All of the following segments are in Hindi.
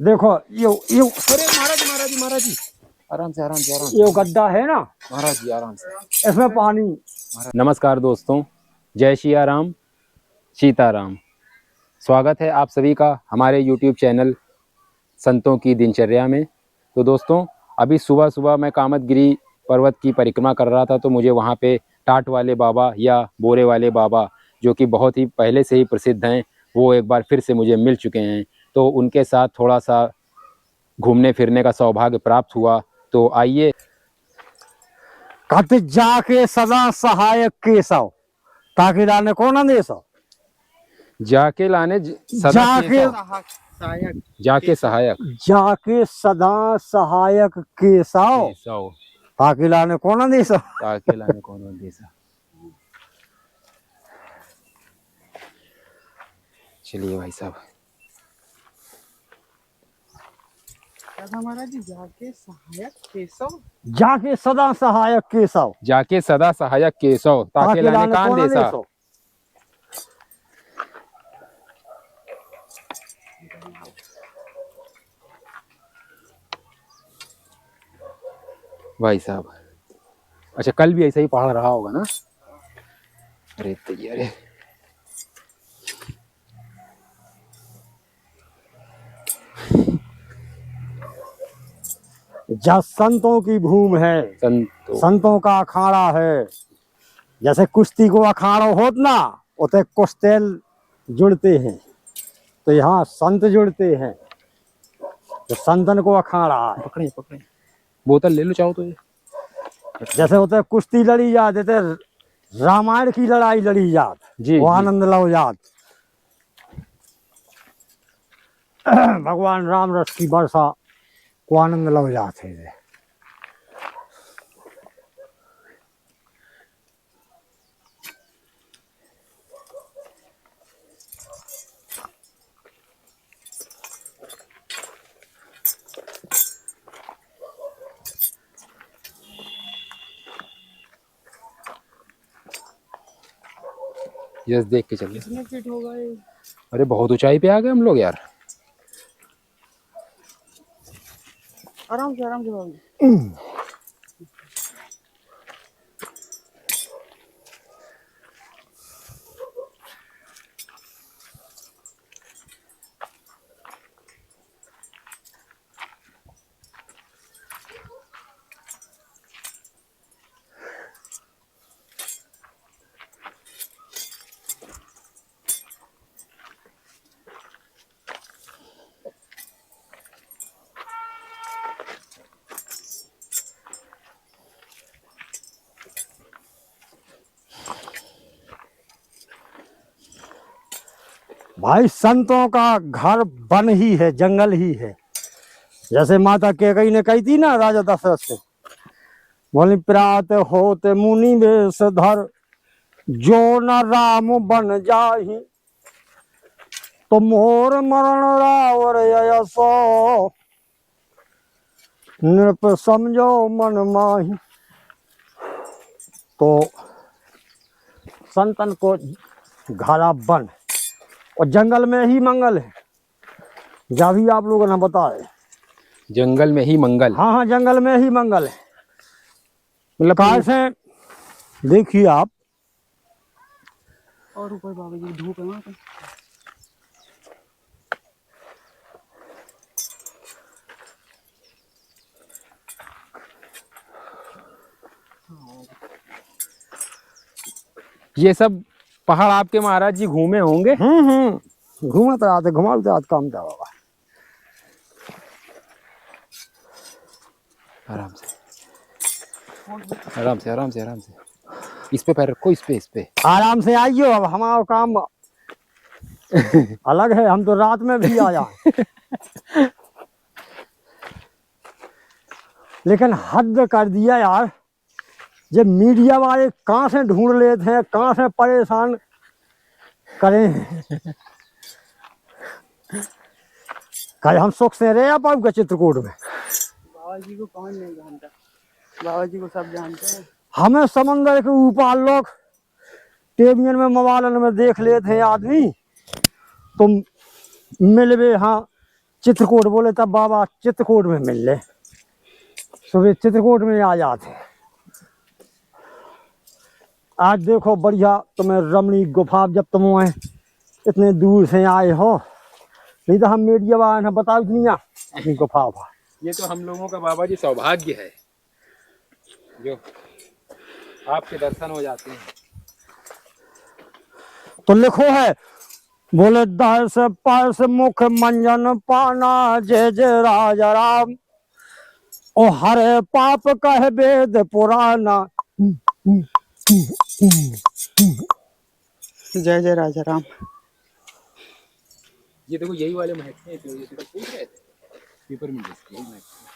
देखो ये अरे महाराज महाराज जी महाराज जी, आराम से आराम से आराम से। ये गड्ढा है ना महाराज जी आराम से। इसमें पानी। नमस्कार दोस्तों, जय सियाराम, सीताराम। स्वागत है आप सभी का हमारे YouTube चैनल संतों की दिनचर्या में। तो दोस्तों, अभी सुबह सुबह मैं कामतगिरी पर्वत की परिक्रमा कर रहा था, तो मुझे वहाँ पे टाट वाले बाबा या बोरे वाले बाबा, जो कि बहुत ही पहले से ही प्रसिद्ध हैं, वो एक बार फिर से मुझे मिल चुके हैं। तो उनके साथ थोड़ा सा घूमने फिरने का सौभाग्य प्राप्त हुआ। तो आइए। कहते जाके सदा सहायक केशव ताकि लाने कौन अंदेश जाके लाने सदा जाके जाके सहायक जाके सदा सहायक केशव केशव ताकि लाने कौन अंदेश। ताके लाने कौन अंदेशा। चलिए भाई साहब। महाराज जी जाके सहायक केशव, जाके सदा सहायक केशव जाके सदा सहायक केशव ताके लाने कान देसा। भाई साहब, अच्छा कल भी ऐसा ही पढ़ रहा होगा ना। अरे अरे जहाँ संतों की भूमि है, संतों का अखाड़ा है। जैसे कुश्ती को अखाड़ा होत ना, उते कुश्तेल जुड़ते हैं, तो यहाँ संत जुड़ते हैं, तो संतन को अखाड़ा है। पकड़े पकड़े, बोतल ले लो चाहो तो। ये जैसे होते कुश्ती लड़ी जात, जैसे रामायण की लड़ाई लड़ी जात जी, वो जी। आनंद लो जात। भगवान राम रस की वर्षा को आनंद लो जाते हैं। यस, देख के चलिए। कितने फीट होगा ये? अरे बहुत ऊंचाई पे आ गए हम लोग यार। आराम से बाबू। भाई संतों का घर वन ही है, जंगल ही है। जैसे माता कैकेयी ने कही थी ना राजा दशरथ से, बोली प्रात होते मुनि वेश धर, जो न राम बन जाहि, तो मोर मरण रावर यशो, नृप समझो मन माही। तो संतन को घरा वन और जंगल में ही मंगल है। जा भी आप लोगों ने बताए, जंगल में ही मंगल। हाँ हाँ, जंगल में ही मंगल है। मतलब कैसे देखिए आप, और ऊपर बाबा जी धूप है ना। ये सब पहाड़ आपके महाराज जी घूमे होंगे। घूमते आते घुमाते आते काम था बाबा। आराम से आराम से आराम से आराम से। इस पे पैर रखो, इस पे आराम से आइयो। अब हमारा काम अलग है, हम तो रात में भी आ जाए। लेकिन हद कर दिया यार, जब मीडिया वाले कहाँ से ढूंढ लेते हैं, कहाँ से परेशान करें। कल हम सुख से रहे आप आपका चित्रकूट में। बाबा जी को कौन नहीं जानता, बाबा जी को सब जानते हैं। हमें समंदर के ऊपर लोग टेबियन में मोबाइल में देख लेते हैं आदमी, तो मिलवे हाँ चित्रकूट बोले तब बाबा चित्रकूट में मिल ले, सुबह चित्रकूट में आ जाते। आज देखो बढ़िया तुम्हें रमणी गुफा, जब तुम वहाँ इतने दूर से आए हो, नहीं तो हम मीडिया वाले ने बताओ नहीं अपनी गुफा वफा। ये तो हम लोगों का बाबा जी सौभाग्य है जो आपके दर्शन हो जाते हैं। तो लिखो है, बोले दस परस मुख मंजन पाना, जय जय राजा राम, ओ हरे पाप कह वेद पुराना। जय जय राजा राम। ये देखो यही वाले महकते हैं जो ये तो पूछ रहे थे पेपर में जिसके यही महकते हैं।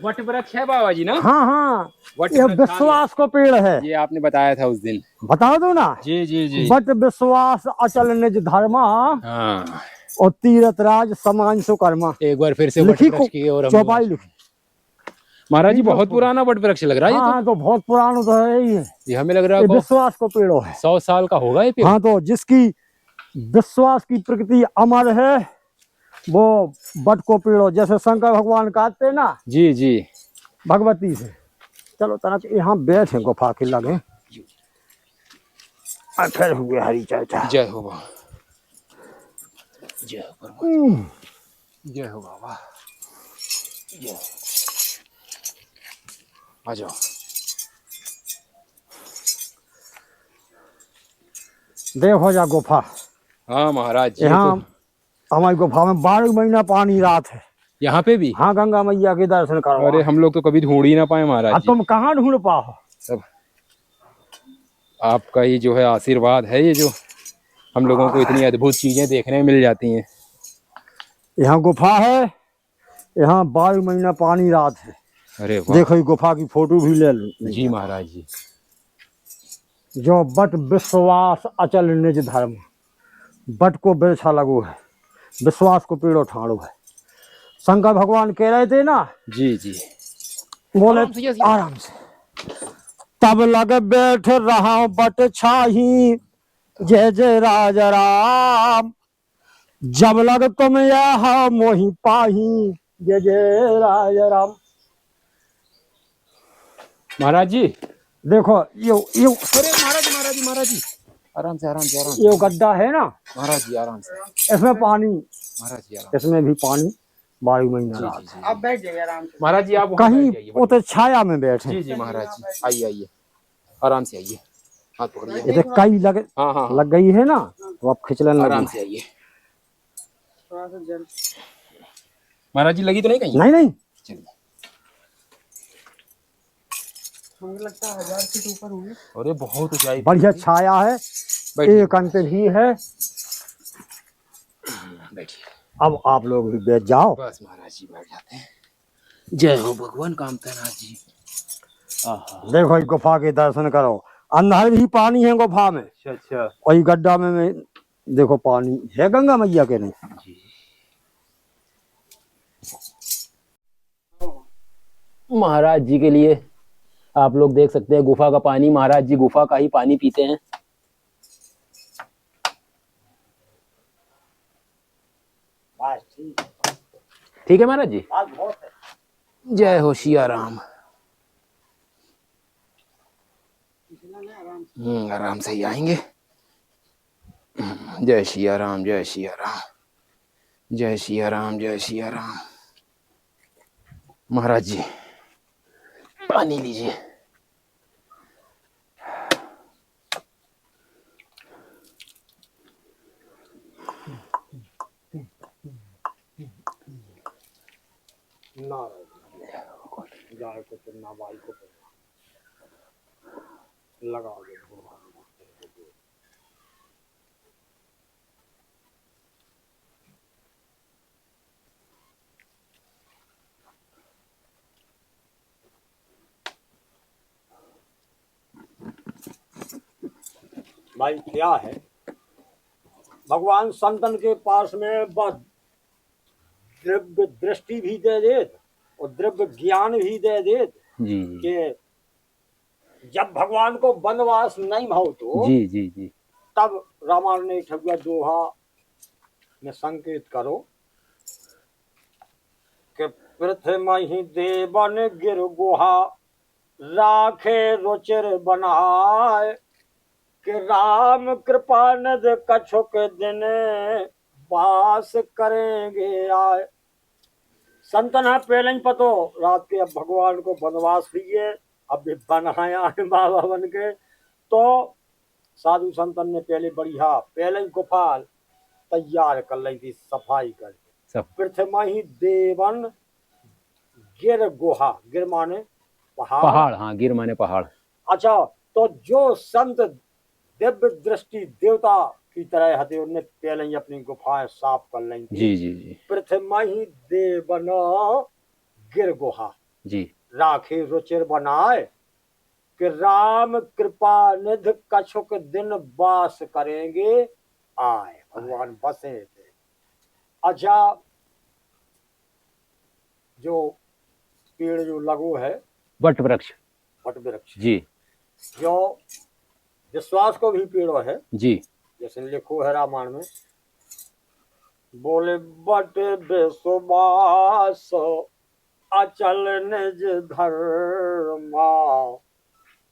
वट वृक्ष है बाबा जी ना? हाँ हाँ, वट ये वृक्ष विश्वास को पेड़ है। ये आपने बताया था उस दिन। बता दो ना। जी जी जी। वट विश्वास अचल निज धर्मा, हाँ, और तीरथ राज समान सुकर्मा। एक बार फिर से वट लिखी वृक्ष की ओर हम चौपाई लिखी। महाराज जी बहुत पुराना वट वृक्ष लग रहा है ये हाँ तो। हाँ, तो बहुत पुराना तो है ही है। ये हमें लग रहा ये है विश्वास को पेड़ो है। 100 साल का होगा ये पेड़। हाँ, तो जिसकी विश्वास की प्रकृति अमर है वो वट को पेड़ो, जैसे शंकर भगवान कहते ना जी जी। भगवती से। चलो तना यहाँ बैठे गुफा के लगे, फिर हुए हरी चर्चा। जय हो बाबा, जय हो परमात्मा, जय हो बाबा, जय। आ जाओ। देखो जा गुफा। हाँ महाराज जी, यहाँ तो हमारी गुफा में 12 महीना पानी रात है। यहाँ पे भी? हाँ, गंगा मैया के दर्शन करो। अरे हम लोग तो कभी ढूंढ ही ना पाए महाराज अब जी। तुम कहाँ ढूंढ पाओ? सब आपका ही जो है आशीर्वाद है, ये जो हम लोगों को इतनी अद्भुत चीजें देखने में मिल जाती हैं। यहाँ गुफा है, यहाँ 12 महीना पानी रात है। अरे वाह। देखो ये गुफा की फोटो भी ले लो। जी महाराज जी। जो बट विश्वास अचल निज धर्म, बट को बिरछा लगो है, विश्वास को पेड़ो ठाड़ो है। शंकर भगवान कह रहे थे ना, जी जी। बोले आराम से। तब लग बैठ रहा बट छाही, जय जय राजा राम, जब लग तुम यह मोहि पाही, जय जय राजा राम। महाराज जी देखो यो अरे महाराज जी आराम से आराम से आराम से। ये गड्ढा है ना महाराज जी आराम से। इसमें पानी, महाराज जी आराम इसमें भी पानी 12 महीना जी, रात जी, है। जी। आप बैठ जाइए आराम से। महाराज जी आप वहाँ कहीं बैठ जाइए। वो तो छाया में बैठे। जी जी महाराज जी, आइए आइए आराम से आइए, हाथ पकड़िए। ये तो कई हाँ हाँ लग गई है ना, तो अब खिंचलन आराम लगी। से आइए। थोड़ा सा जल। महाराज जी लगी तो नहीं कहीं? नहीं नहीं, चलिए। मुझे लगता है 1000 फीट ऊपर होंगे। अरे बहुत ऊंचाई। बढ़िया छाया है, बैठिए। एक अंत भी है। बैठिए। अब आप लोग भी बैठ जाओ। बस महाराज जी बैठ जाते हैं। जय हो भगवान कामतानाथ जी। आहा। देखो इस गुफा के दर्शन करो, अंदर भी पानी है गुफा में। अच्छा अच्छा। और इस गड्ढा में देखो पानी है, गंगा मैया के नहीं। जी। महाराज जी के लिए आप लोग देख सकते हैं गुफा का पानी। महाराज जी गुफा का ही पानी पीते हैं। ठीक है महाराज जी। जय हो सिया राम। आराम से ही आएंगे। जय सिया राम, जय सिया राम, जय सिया राम, जय सिया राम। महाराज जी पानी लीजिए। भाई क्या है, भगवान संतन के पास में बस दिव्य दृष्टि भी दे दे और द्रव्य ज्ञान भी दे दे जी कि जब भगवान को वनवास नहीं भाव तो जी जी जी तब रामायण ने ठगुआ दोहा में संकेत करो कि पृथ्वी ही देवन गिर गुहा राखे रुचिर बनाए कि राम कृपा निध कछुक दिन वास करेंगे आए। संतन है पहले ही पतो रात के अब भगवान को वनवास हुई है, अब भी बन आया है बाबा बन के। तो साधु संतन ने पहले ही गुफा तैयार कर ली थी, सफाई करके। सब पृथ्वी ही देवन गिर गुहा, गिर माने पहाड़। पहाड़, हाँ गिर माने पहाड़। अच्छा, तो जो संत दिव्य दृष्टि देवता की तरह हते उनने पहले ही अपनी गुफाएं साफ कर ली थी। जी जी जी पृथ्वी ही देवन गिर गुहा जी राखी रुचिर बनाए कि राम कृपा निध कछुक दिन वास करेंगे आए। भगवान बसे थे। अच्छा, जो पेड़ जो लगो है वट वृक्ष, वट वृक्ष, जी जो विश्वास को भी पेड़ है, जी जैसे लिखो है रामायण में, बोले बट विश्वास अचल निज धर्मा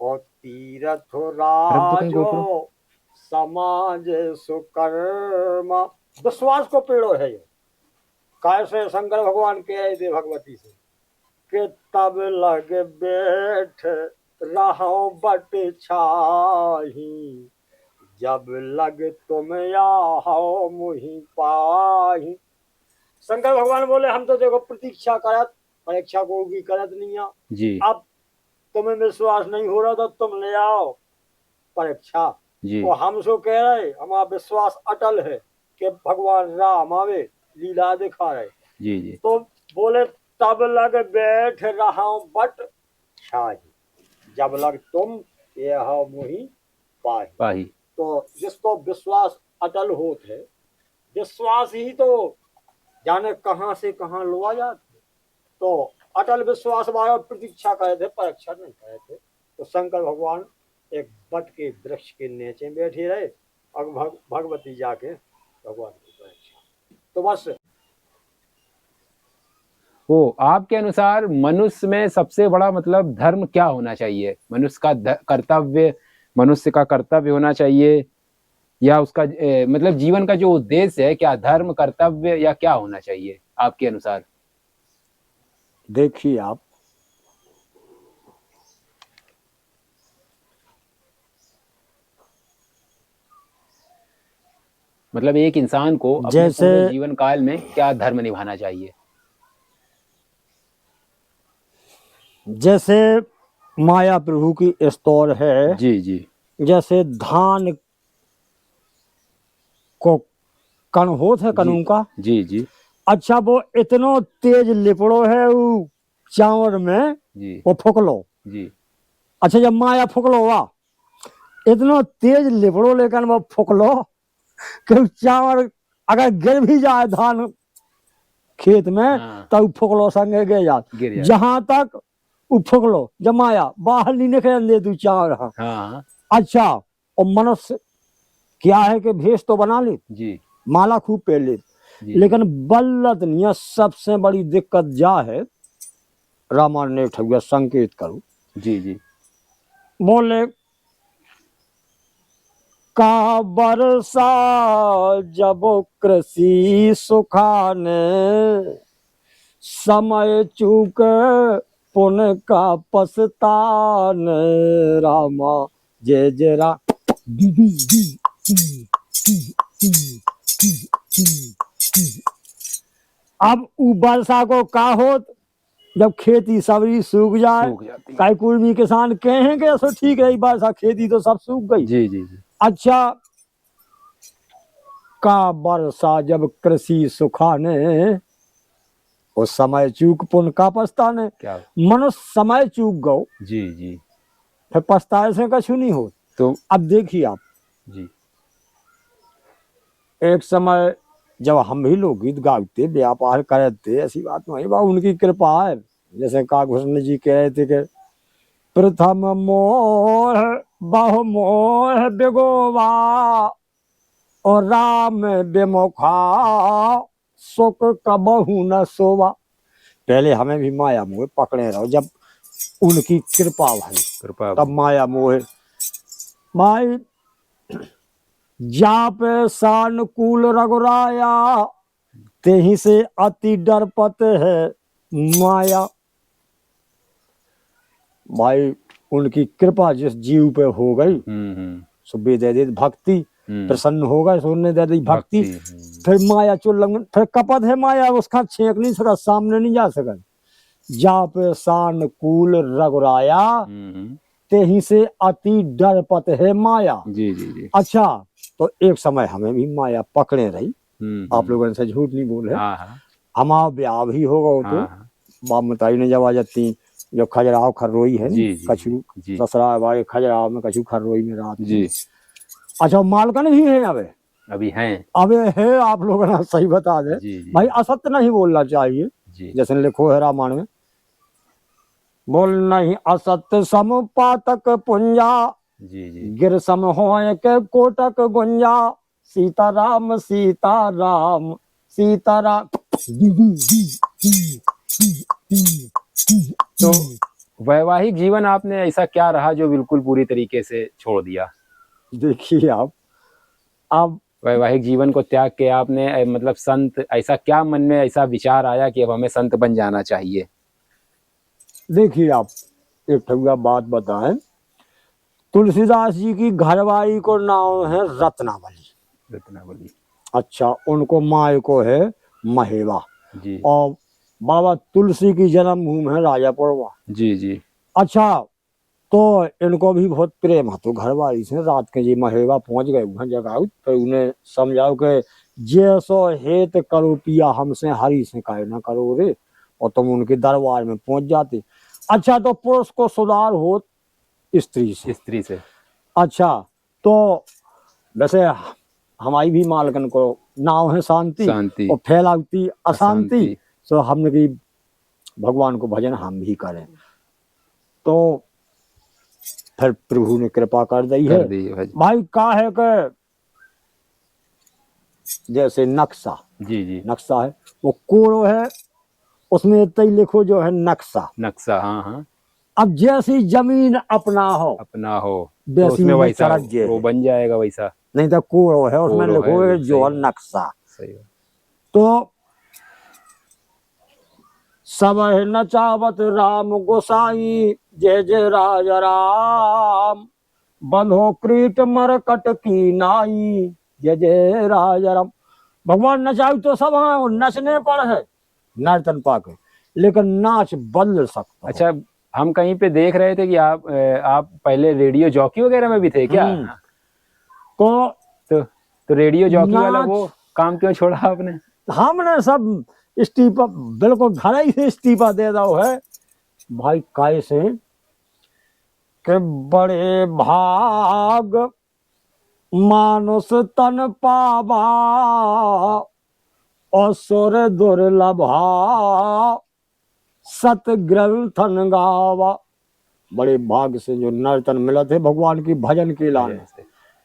और तीर्थ राजो समाज सुकर्मा। विश्वास को पेड़ो है ये। कैसे शंकर भगवान कह रहे थे भगवती से कि तब लग बैठ रहो बट छाही जब लग तुम आओ मुहि पाही। शंकर भगवान बोले हम तो देखो प्रतीक्षा करत, परीक्षा को भी करत नहीं आ। जी अब तुम्हें विश्वास नहीं हो रहा तो तुम ले आओ परीक्षा। जी तो हम सो कह रहे हमारा विश्वास अटल है कि भगवान राम आवे लीला दिखा रहे। जी जी तो बोले तब लग बैठ रहा बट छाही जब लग तुम यह मुहि पाही। पाही, तो जिसको विश्वास अटल होत है, विश्वास ही तो जाने कहाँ से कहाँ लो आ जाते। तो अटल विश्वास वाला प्रतीक्षा करे थे, परीक्षा नहीं करे थे। तो शंकर भगवान एक बट के वृक्ष के नीचे बैठे रहे और भगवती जाके भगवान की परीक्षा। तो बस वो आपके अनुसार मनुष्य में सबसे बड़ा मतलब धर्म क्या होना चाहिए? मनुष्य का कर्तव्य, मनुष्य का कर्तव्य होना चाहिए या उसका मतलब जीवन का जो उद्देश्य है, क्या धर्म, कर्तव्य या क्या होना चाहिए आपके अनुसार? देखिए आप, मतलब एक इंसान को अपने जैसे पूरे जीवन काल में क्या धर्म निभाना चाहिए? जैसे माया प्रभु की स्तोर है, जी जी जैसे धान को कण होत है कनू का। जी जी अच्छा, वो इतनो तेज लिपड़ो है वो चावल में, जी वो फुकलो। जी अच्छा, जब माया फुकलो वा इतनो तेज लिपड़ो लेकिन वो फुकलो कि चावल अगर गिर भी जाए धान खेत में हाँ। तब फुकलो संगे गिर जाए। जहां तक फुकलो जब माया बाहर नहीं निकल दे तू चावल। हाँ हाँ अच्छा, और मनुष्य क्या है कि भेष तो बना ले, जी माला खूब पहन ले, लेकिन बल्लत नहीं है। सबसे बड़ी दिक्कत जा है, रामायण ने ठगुआ संकेत करो। जी जी बोले का बरसा जब कृषि सुखाने समय चूक पुण्य का पछतान रामा जय जय राम। अब उ वर्षा को का होत जब खेती सबरी सूख जाए, कई कुर्मी किसान कहेंगे सो ठीक है वर्षा खेती तो सब सूख गई। जी जी जी अच्छा, का वर्षा जब कृषि सुखाने वो समय चूक पुण्य का पछताने। क्या मनुष्य समय चूक गो जी जी फिर पछताए से कछु नहीं हो। तो अब देखिए आप, जी एक समय जब हम भी लोग गीत गाते व्यापार करते, ऐसी बात नहीं बा, उनकी कृपा है। जैसे कागभूषण जी कह रहे थे कि प्रथम मोह बहु मोह बिगोवा और राम बेमुखा सुख कबहू न सोवा। पहले हमें भी माया मोह पकड़े रहो, जब उनकी कृपा भई कृपा तब माया मोह। माई जाप सानुकूल रघुराया, तेही से अति डरपत है माया। भाई उनकी कृपा जिस जीव पे हो गई, सुबह दे दी भक्ति, प्रसन्न हो गए सोने दे दी भक्ति, फिर माया चुल्लंघन, फिर कपट है माया, उसका छेक नहीं सका, सामने नहीं जा सका। जाप सानुकूल रघुराया, तेही से अति डरपत है माया। जी जी जी। अच्छा, तो एक समय हमें भी माया पकड़े रही, आप लोगों से झूठ नहीं बोले। हमारा ब्याह भी होगा तो बाप मताई ने जब आ जाती, जो खजराव खररोई है कछु ससुराल वाले खजराव में कछु खररोई में रात जी। अच्छा, मालकन भी है अभी हैं, अबे है, आप लोगों ने सही बता दे भाई, असत्य नहीं बोलना चाहिए जैसे लिखो है रामायण में, बोल नहीं असत्य समुपातक पुंजा, गिर सम होय के कोटक गुंजा, सीताराम सीताराम सीताराम। तो वैवाहिक जीवन आपने ऐसा क्या रहा जो बिल्कुल पूरी तरीके से छोड़ दिया? देखिए आप वैवाहिक जीवन को त्याग के आपने मतलब संत, ऐसा क्या मन में ऐसा विचार आया कि अब हमें संत बन जाना चाहिए? देखिए आप एक ठुआ बात बताएं, तुलसीदास जी की घरवाली को नाम है रत्नावली। रत्नावली। अच्छा, उनको माँ को है महेवा जी। और बाबा तुलसी की जन्मभूमि है राजापुरवा जी जी। अच्छा, तो इनको भी बहुत प्रेम है, तो घरवाली से रात के जी महेवा पहुंच गए वहां जगह, तो उन्हें समझाओ कि जैसो हेत करो पिया हमसे हरि से काहे ना करो रे, और तुम उनके दरबार में पहुंच जाते। अच्छा, तो पुरुष को सुधार हो स्त्री से। अच्छा, तो वैसे हमारी भी मालकन को नाव है शांति और फैलाती अशांति, तो हमने की भगवान को भजन हम भी करें, तो फिर प्रभु ने कृपा कर दी है भाई। का है कि जैसे नक्शा जी जी, नक्शा है वो कोड़ो है, उसमें तय लिखो जो है नक्शा। हाँ हाँ। अब जैसी जमीन अपना हो तो उसमें वैसा वो बन जाएगा वैसा, नहीं तो कोड़ो है उसमें लिखो जो है नक्शा। सही है। तो सब नचावत राम गोसाई, जय जय राजा राम, बंधो क्रीट मरकट की नाई, जय जय राजा राम। भगवान नचाई तो सब हाँ, नचने पर है नर्तन पाके, लेकिन नाच बदल सकता। अच्छा, हम कहीं पे देख रहे थे कि आप पहले रेडियो जॉकी वगैरह में भी थे क्या? तो रेडियो जॉकी वाला वो काम क्यों छोड़ा आपने? हमने सब इस्तीफा, बिल्कुल घर ही से इस्तीफा दे दो है भाई। कैसे के बड़े भाग मानुष तन पावा, असुर दुर्लभा सत ग्रंथन गावा। बड़े भाग से जो नर्तन मिला थे भगवान की भजन के लाने से,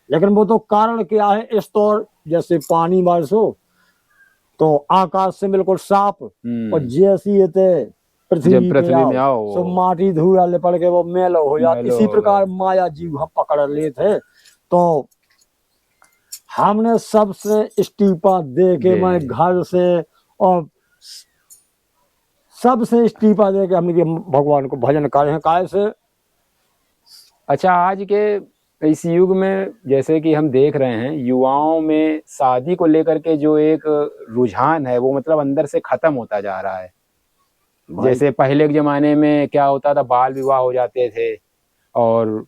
लेकिन वो तो कारण क्या है, इस तौर जैसे पानी बरसो तो आकाश से बिल्कुल साफ, और जैसी ये पृथ्वी में आओ तो माटी धूला लिपट के वो मैलो हो जाती। इसी प्रकार माया जीव हम पकड़ लिए थे, तो हमने सबसे इस्तीफा दे के, मैं घर से और सबसे इस्तीफा दे के हमने भगवान को भजन करे हैं। कैसे? अच्छा, आज के इस युग में जैसे कि हम देख रहे हैं युवाओं में शादी को लेकर के जो एक रुझान है वो मतलब अंदर से खत्म होता जा रहा है। जैसे पहले के जमाने में क्या होता था, बाल विवाह हो जाते थे और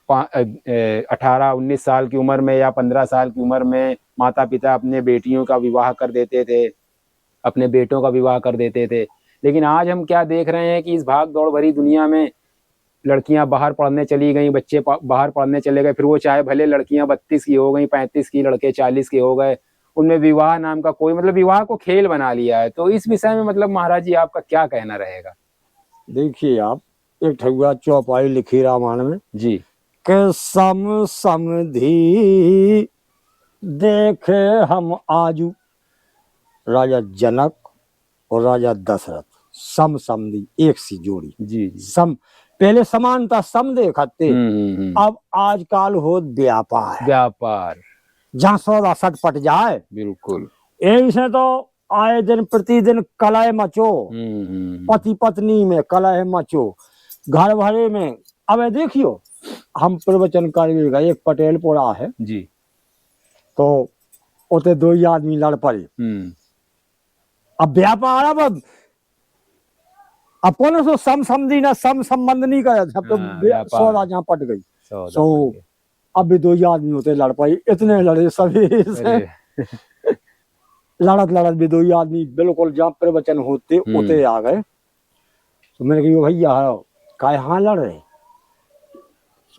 18-19 साल की उम्र में या 15 साल की उम्र में माता पिता अपने बेटियों का विवाह कर देते थे, अपने बेटों का विवाह कर देते थे। लेकिन आज हम क्या देख रहे हैं कि इस भाग दौड़ भरी दुनिया में लड़कियां बाहर पढ़ने चली गई, बच्चे बाहर पढ़ने चले गए, फिर वो चाहे भले लड़कियां 32 की हो गई, 35 की, लड़के 40 के हो गए, उनमें विवाह नाम का कोई मतलब विवाह को खेल बना लिया है। तो इस विषय में मतलब महाराज जी आपका क्या कहना रहेगा? देखिए आप, एक ठगुआ चौपाई लिखी रामायण में जी। के सम समधि देखे हम आजू, राजा जनक और राजा दशरथ सम समधि एक सी जोड़ी। जी जी। सम, पहले समानता सम देखते, अब आजकल हो व्यापार, व्यापार, जहाँ सौदा सटपट जाए। बिल्कुल। ऐसे तो आए दिन प्रतिदिन कलह मचो, पति पत्नी में कलह मचो, घर भरे में। अब ये देखियो, हम प्रवचन कर गए, एक पटेल पोड़ा है जी। तो उते दो ही आदमी लड़ पड़े। अब व्यापार, अब कौन सो सम समझी ना सम संबंध नहीं करे, अब तो व्यापार। सौदा जहाँ पट गई। सौदा सो पट गया। अब भी दो ही आदमी होते लड़ पाई, इतने लड़े सभी से। अरे लड़त लड़त भी दो ही आदमी बिल्कुल जहाँ प्रवचन होते उते आ गए। तो मैंने कहा भैया का यहाँ लड़ रहे,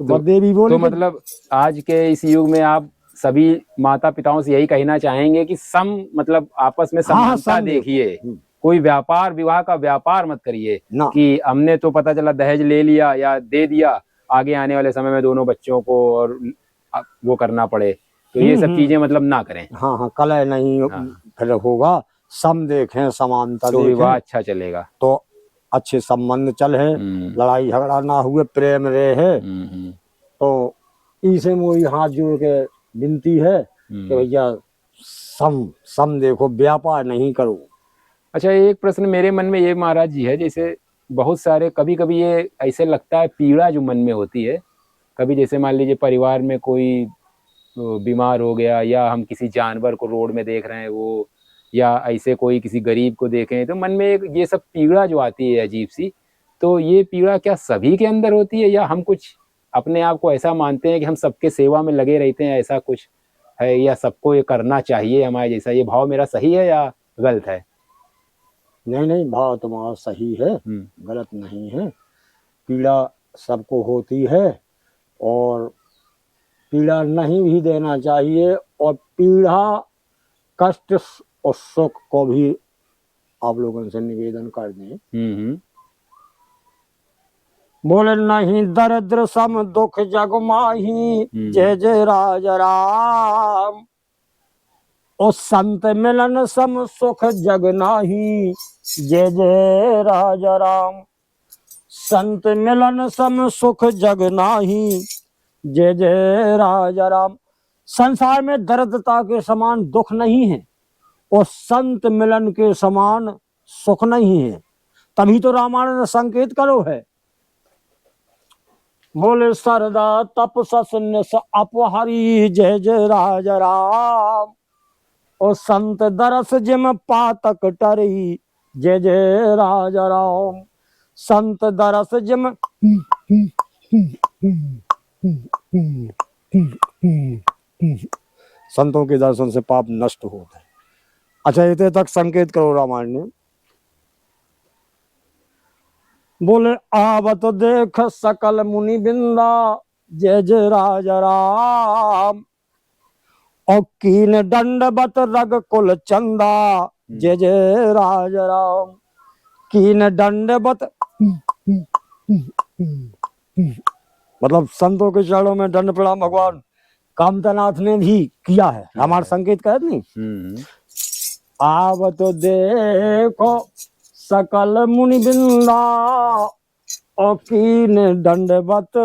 देवी बोली तो मतलब आज के इस युग में आप सभी माता पिताओं से यही कहना चाहेंगे कि सम मतलब आपस में समानता देखिए, कोई व्यापार विवाह का व्यापार मत करिए कि हमने तो पता चला दहेज ले लिया या दे दिया, आगे आने वाले समय में दोनों बच्चों को और वो करना पड़े, तो ये सब चीजें मतलब ना करें। हाँ हाँ, कलह नहीं फिर होगा, सम देखें समानता तो विवाह अच्छा चलेगा, तो अच्छे संबंध चले, लड़ाई झगड़ा ना हुए, प्रेम रहे। तो इसे मुझे हाथ जोड़ के विनती है कि भैया सम देखो, व्यापार नहीं करो। अच्छा, एक प्रश्न मेरे मन में ये महाराज जी है, जैसे बहुत सारे कभी कभी ये ऐसे लगता है पीड़ा जो मन में होती है, कभी जैसे मान लीजिए परिवार में कोई बीमार हो गया, या हम किसी जानवर को रोड में देख रहे हैं वो, या ऐसे कोई किसी गरीब को देखें, तो मन में एक ये सब पीड़ा जो आती है अजीब सी, तो ये पीड़ा क्या सभी के अंदर होती है, या हम कुछ अपने आप को ऐसा मानते हैं कि हम सबके सेवा में लगे रहते हैं, ऐसा कुछ है, या सबको ये करना चाहिए हमारे जैसा, ये भाव मेरा सही है या गलत है? नहीं नहीं, भाव तुम्हारा सही है, गलत नहीं है। पीड़ा सबको होती है और पीड़ा नहीं भी देना चाहिए, और पीड़ा कष्ट और सुख को भी आप लोगों से निवेदन कर दें। बोले नहीं दरिद्र सम दुख जग माही, जय जय राजा राम। और संत मिलन सम सुख जग नाही, जय जय राजा राम। संत मिलन सम सुख जग नाही, जय जय राजा राम। संसार में दरिद्रता के समान दुख नहीं है और संत मिलन के समान सुख नहीं है, तभी तो रामायण ने संकेत करो है। बोले सरदा तपस निस अपहरी, जय जय राजा राम। और संत दरस जिम पातक टरी, जय जय राजा राम। संत दरस जिम संतों के दर्शन से पाप नष्ट होते हैं। अच्छा, इतने तक संकेत करो रामायण ने। बोले आवत देख सकल मुनि बिंदा, जय जय राजा राम। और कीन दंडवत रग कुल चंदा, जय जय राजा राम। कीन दंडवत मतलब संतों के चरणों में दंड प्रणाम भगवान कामतनाथ ने भी किया है, हमारा संकेत कह नहीं। आवत देखो सकल मुनि बिंदा, और कीन दंडवत।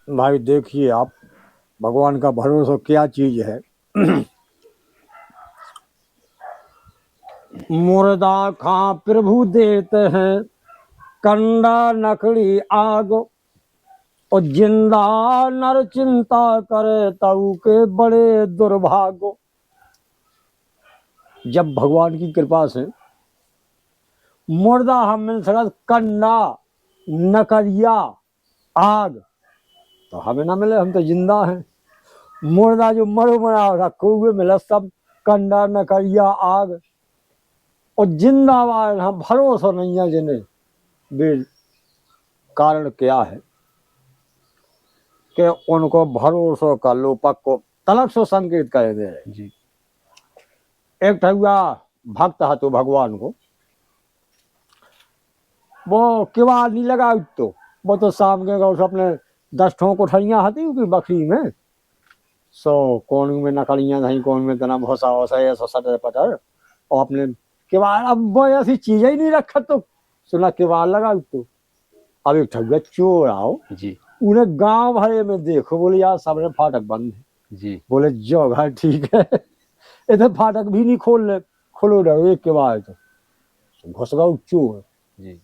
भाई देखिए आप, भगवान का भरोसा क्या चीज है। मुर्दा खा प्रभु देते हैं, कंडा नकड़ी आग। और जिंदा नर चिंता करे, तऊ के बड़े दुर्भाग्य। जब भगवान की कृपा से मुर्दा हम मिल सकत, कंडा नकरिया आग तो हमें ना मिले, हम तो जिंदा हैं। मुर्दा जो मरो मरा रखो हुए मिला, सब कंडा नकरिया आग। और जिंदाबाद हम भरोसा नहीं है जिन्हें भी। कारण क्या है कि उनको भरोसा कर लो, पक्को तलक सो संकेत कर दे रहे। जी। एक ठगुआ भक्त है तो भगवान को वो किवाड़ नहीं लगा तो वो तो शाम के गौ अपने 10 ठों उठाइया हती कि बकरी में सो कौन में नकड़ियां नहीं कौन में तना भोसा वोसा ऐसा सटर पटर और अपने किवाड़ अब वो ऐसी चीजें ही नहीं रखा तो सुना किवाड़ लगा तो अब एक ठग चोर आओ जी उन्हें गांव भरे में देखो बोले यार सबने फाटक बंद है जी बोले जो घर ठीक है इधर फाटक भी नहीं खोल ले खोलो डरो एक के बाद तो घुस गया चोर जी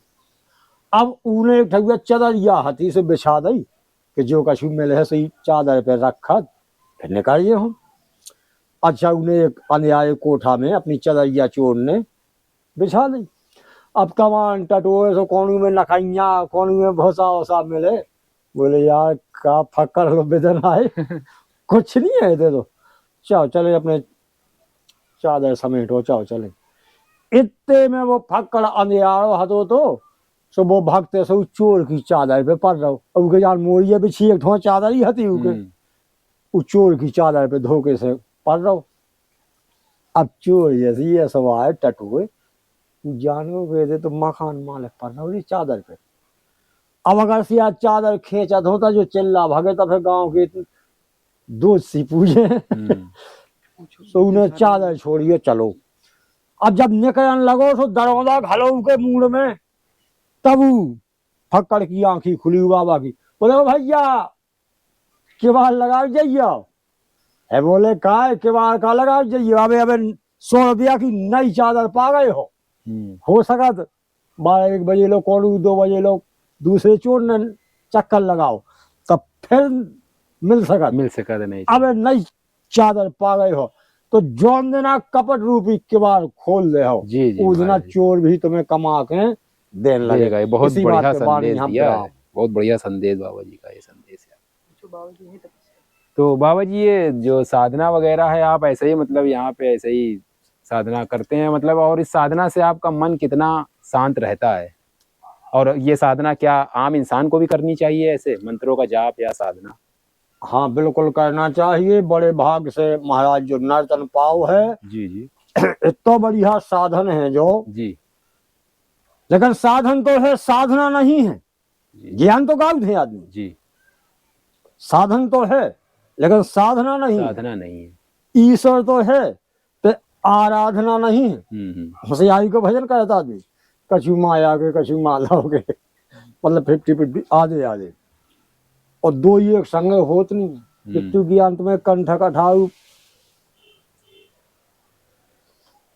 अब उन्हें एक ठग चादर या हाथी से बिछा दी कि जो कछु मिले है सही चादर पे रखा फिर निकालिए हम अच्छा उन्हें एक अन्याय कोठा में अपनी चदरिया चोर ने बिछा दी अब कमान टटोए सो कोनू में नखाइया कोनू में भोसा वोसा मिले बोले यार का फक्कर लो बेदन आए कुछ नहीं है इधर तो चाओ चले अपने चादर समेटो चाओ चले इतने में वो फक्कड़ अंधियारो हतो तो सो वो भगते सो चोर की चादर पे पड़ रहो अब के यार मोरिया बिछी एक ठो चादर ही हती उके वो चोर की चादर पे धोखे से पड़ रहो अब चोर जैसे ये सब आए टटुए जानो गए तो मकान मालिक पड़ रहा चादर पे अब अगर से आज चादर खींचा होता जो चिल्ला भागे तो फिर गांव के दो सी पूजे तो उन्हें चादर छोड़िए चलो अब जब निकलने लगो तो दरवाजा घलो के मुंह में तब फक्कड़ की आंखी खुली बाबा की बोले भैया किवाड़ लगा जाइए है बोले का किवाड़ का लगा जाइए अबे अबे 100 रुपया की नई चादर पा गए हो सका 12-1 बजे लो कौन 2 बजे लो दूसरे चोर ने चक्कर लगाओ तब फिर मिल सका नहीं अब नई चादर पा गए हो तो जौन देना कपट रूपी किवाड़ खोल दे हो जी जी उस दिन चोर भी तुम्हें कमा के देने लगेगा। ये बहुत इसी बढ़िया बात पे वाणी संदेश हम दिया पे है बहुत बढ़िया संदेश बाबा जी का ये संदेश है। जो बाबा जी है तपस्या तो बाबा जी ये जो साधना वगैरह है आप ऐसे ही मतलब यहाँ पे ऐसे ही साधना करते हैं मतलब और इस साधना से आपका मन कितना शांत रहता है और ये साधना क्या आम इंसान को भी करनी चाहिए ऐसे मंत्रों का जाप या साधना? हाँ बिल्कुल करना चाहिए। बड़े भाग से महाराज जो नर्तन पाव है जी जी इतना बढ़िया साधन है जो जी लेकिन साधन तो है साधना नहीं है। ज्ञान तो गायब है आदमी जी साधन तो है लेकिन साधना नहीं है। ईश्वर तो है तो आराधना नहीं है। होशियारी को भजन करता आदमी कछु माया के कछु माला के मतलब 50-50 आधे आधे और दो ही एक संग होत नहीं मृत्यु की अंत में कंठ कठाऊ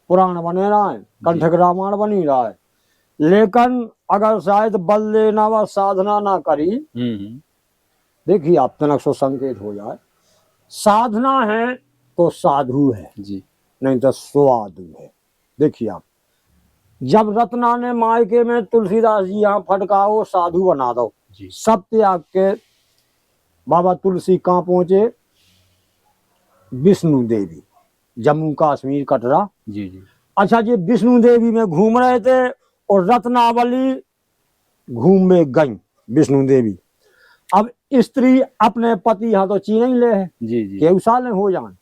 पुराण बने रहा है कंठक रामायण बनी रहा है लेकिन अगर शायद बल लेना व साधना ना करी देखिए आप तनक सो संकेत हो जाए साधना है तो साधु है जी नहीं तो स्वादु है। देखिए आप जब रत्ना ने मायके में तुलसीदास जी यहाँ फटकाओ साधु बना दो सब त्याग के बाबा तुलसी कहाँ पहुंचे विष्णु देवी जम्मू कश्मीर कटरा जी जी अच्छा जी विष्णु देवी में घूम रहे थे और रत्नावली घूमे गई विष्णु देवी। अब स्त्री अपने पति यहाँ तो चीन ही ले है जी जी केव साल हो जान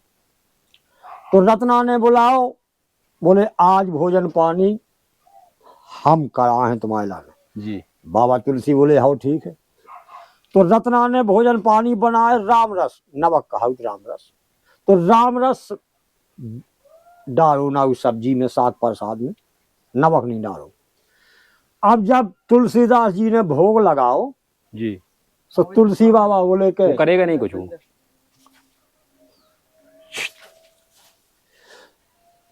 तो रत्ना ने बुलाओ बोले आज भोजन पानी हम करा है तुम्हारे लाने जी बाबा तुलसी बोले हाँ ठीक है। तो रत्ना ने भोजन पानी बनाए राम रस नमक कहा राम रस तो राम रस डालो ना उस सब्जी में साग प्रसाद में नमक नहीं डालो। अब जब तुलसीदास जी ने भोग लगाओ जी तो तुलसी बाबा बोले के करेगा नहीं कुछ वो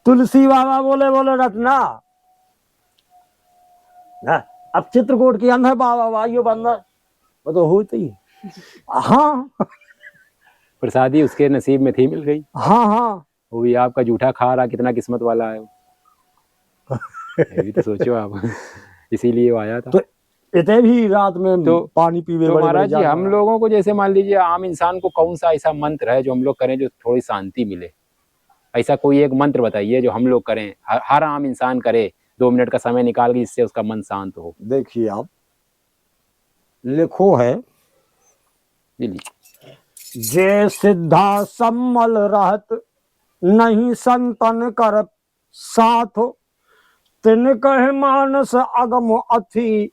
तुलसी बाबा बोले बोले रत्ना ना अब चित्रकूट के अंदर बाबा वायु बंदर वो तो होती ही हाँ प्रसादी उसके नसीब में थी मिल गई। हाँ हाँ वो भी आपका जूठा खा रहा कितना किस्मत वाला है वो ये भी तो सोचो आप इसीलिए वो आया था। तो इतने भी रात में तो पानी पीवे तो महाराज जी हम लोगों को जैसे मान लीजिए आम इंसान को कौन सा ऐसा मंत्र है जो हम लोग करें जो थोड़ी शांति मिले ऐसा कोई एक मंत्र बताइए जो हम लोग करें हर आम इंसान करे 2 मिनट का समय निकाल के जिससे उसका मन शांत हो। देखिए आप लिखो है जे सिद्धा सम्मल रहत नहीं संतन कर साथ, तिन कहे मानस अगम अथि,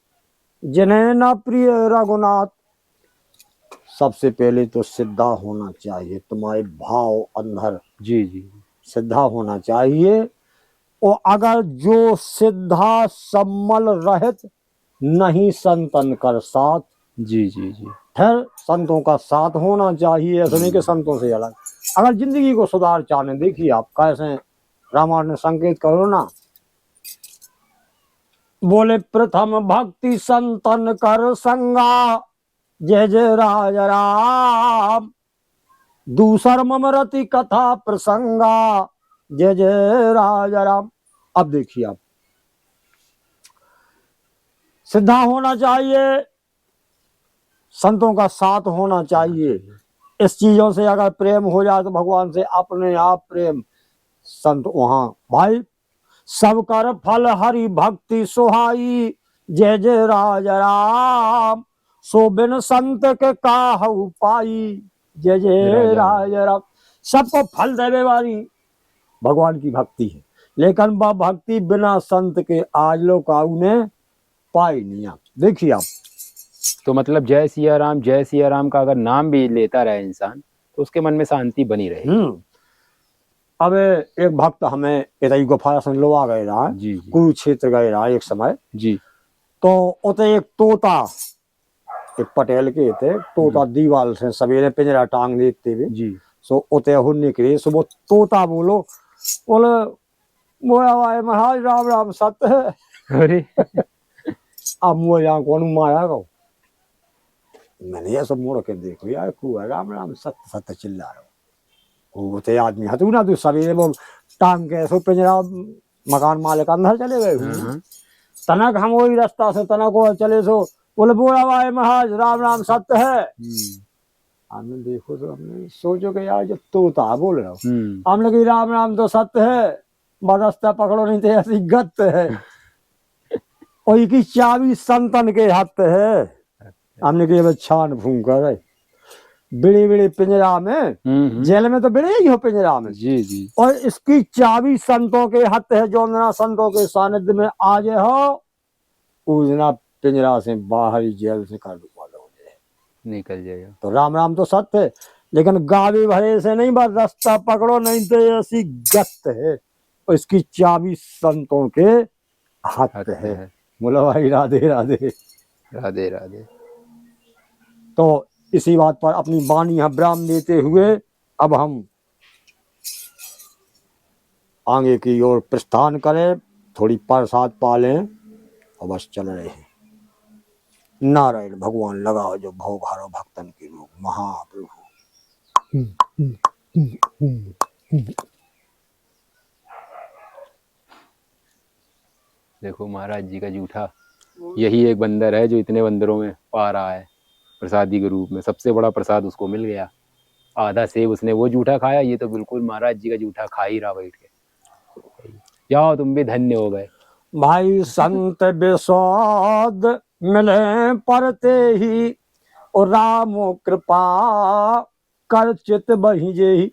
जिन्हें न प्रिय रघुनाथ। सबसे पहले तो सिद्धा होना चाहिए, तुम्हारे भाव अंदर जी जी सिद्धा होना चाहिए। और अगर जो सिद्धा सम्मल रहित, नहीं संतन कर साथ। जी जी जी फिर संतों का साथ होना चाहिए, ऐसा नहीं कि संतों से अलग। अगर जिंदगी को सुधार चाहने, देखिए आप कैसे रामायण ने संकेत करो ना, बोले प्रथम भक्ति संतन कर संगा, जय जय राज राम। दूसर ममरति कथा प्रसंगा, जय जय राज राम। अब देखिए आप, सिद्धा होना चाहिए, संतों का साथ होना चाहिए। इस चीजों से अगर प्रेम हो जाए तो भगवान से अपने आप प्रेम, संत वहां भाई सब कर फल हरि भक्ति सुहाई, जय जय राज राम। सो बिन संत के काहू पाई, जय जय राज राम। सबको फल देवे वाली भगवान की भक्ति है, लेकिन वह भक्ति बिना संत के आज लोग काऊ ने पाई नहीं। आप देखिए आप, तो मतलब जय सिया राम का अगर नाम भी लेता रहे इंसान तो उसके मन में शांति बनी रहेगी। अब एक भक्त हमें इतई गुफा से लोआ गए रहा, जी जी कुरुक्षेत्र गए रहा एक समय। जी तो उते एक तोता, एक पटेल के थे, तोता दीवाल से सवेरे पिंजरा टांग देते हुए, जी सो उते हो निकले। सो वो तोता बोले मोया भाई महाराज राम राम सत्य है। अरे अब मुझे यहाँ कौन मारा गो, मैंने ये सब मोड़ के देखो यार, कुआ राम राम सत्य सत्य चिल्ला रहा वो ते आदमी हतू ना, तू सवेरे वो टांग के सो पिंजरा मकान मालिक अंदर चले गए। तनक हम वही रास्ता से तनक को चले, सो बोले बोला भाई महाराज राम राम सत्य है। हमने देखो तो हमने सोचो कि यार जब तोता बोल रहा हूँ, हमने कही राम राम तो सत्य है, रास्ता पकड़ो नहीं तो ऐसी गत है। और की चाबी संतन के हाथ है। हमने कही छान फूंक कर बिड़े बिड़े पिंजरा में, जेल में तो बिड़े ही हो पिंजरा में। जी जी और इसकी चाबी संतों के हाथ है, जो ना संतों के सानिध्य में आ जाए हो, उस दिन पिंजरा से बाहर ही जेल से कर निकल जाएगा। तो राम राम तो सत्य है, लेकिन गावी भरे से नहीं, बस रास्ता पकड़ो नहीं तो ऐसी गत है। और इसकी चाबी संतों के हाथ है। बोला भाई राधे राधे राधे राधे। तो इसी बात पर अपनी वाणी यहाँ विराम देते हुए अब हम आगे की ओर प्रस्थान करें, थोड़ी प्रसाद पालें और बस चल रहे हैं। नारायण भगवान लगाओ जो भव भारो भक्तन की रोग, महाप्रभु। देखो महाराज जी का जूठा, यही एक बंदर है जो इतने बंदरों में पा रहा है प्रसादी के रूप में। सबसे बड़ा प्रसाद उसको मिल गया, आधा सेब उसने वो जूठा खाया, ये तो बिल्कुल महाराज जी का जूठा खा ही रहा बैठ के। जाओ तुम भी धन्य हो गए। भाई संत विशोद मिले परते ही, और रामो कृपा कर चित बहि जेहि।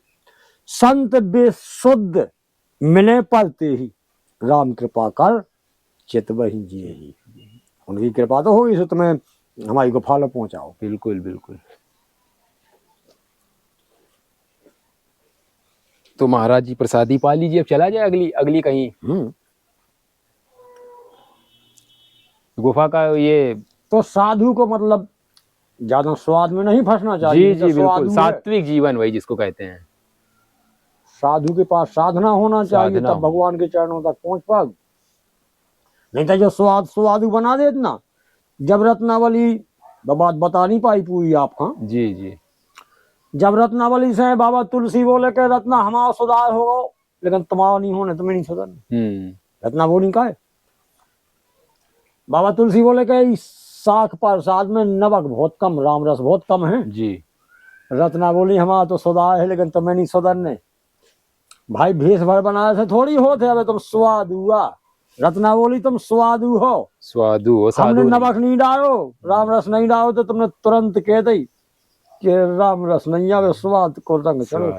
संत विशुद्ध मिले परते ही, राम कृपा कर चित बहि जेहि। उनकी कृपा तो होगी, तुम्हें हमारी गुफा लो पहुंचाओ। बिल्कुल बिल्कुल। तो महाराज जी प्रसादी पा लीजिए, अब चला जाए अगली कहीं गुफा का। ये तो साधु को मतलब ज्यादा स्वाद में नहीं फंसना चाहिए। जी जी बिल्कुल, सात्विक जीवन वही जिसको कहते हैं। साधु के पास साधना होना चाहिए, तब भगवान के चरणों तक पहुंच पाओ। नहीं तो जो स्वादु बना दे ना, जब रत्नावली बात बता नहीं पाई पूरी आपका। जी जी जब रत्नावली से बाबा तुलसी बोले के रत्ना हमारा सुधार हो, लेकिन तुम्हारा नहीं होने, तुम्हें नहीं सुधरना। रत्नावली का है, बाबा तुलसी बोले के साख प्रसाद में नमक बहुत कम, राम रस बहुत कम है जी। रत्नावली हमारा तो सुधार है, लेकिन तुम्हें नहीं सुधरने। भाई भेष भर बनाए से थोड़ी होते, अब तुम स्वाद हुआ, रत्नावली तुम स्वादु हो, स्वादु हो। हमने नमक नहीं डालो, राम रस नहीं डालो, तो तुमने तुरंत कह दी कि राम रस नहीं आवे, स्वाद को रंग चढ़ो।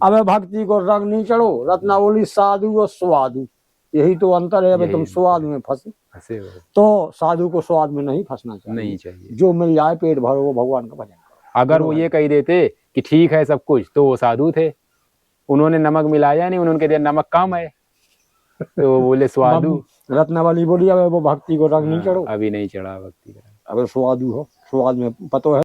अब भक्ति को रंग नहीं चढ़ो, रत्नावली साधु और स्वादु यही तो अंतर है। अभी यही तुम अंतर स्वाद में फंसे, फंसे हो तो साधु को स्वाद में नहीं फंसना चाहिए। नहीं चाहिए। जो मिल जाए पेट भरो, वो भगवान का भजन करो। अगर वो ये कह देते कि ठीक है सब कुछ, तो वो साधु थे। उन्होंने नमक मिलाया नहीं, उन्होंने कह दिया नमक कम है, तो वो बोले स्वादु। रत्नावली बोली अब वो भक्ति को रंग नहीं चढ़ो, अभी नहीं चढ़ा भक्ति का। अब स्वादु हो, स्वाद में पतो है।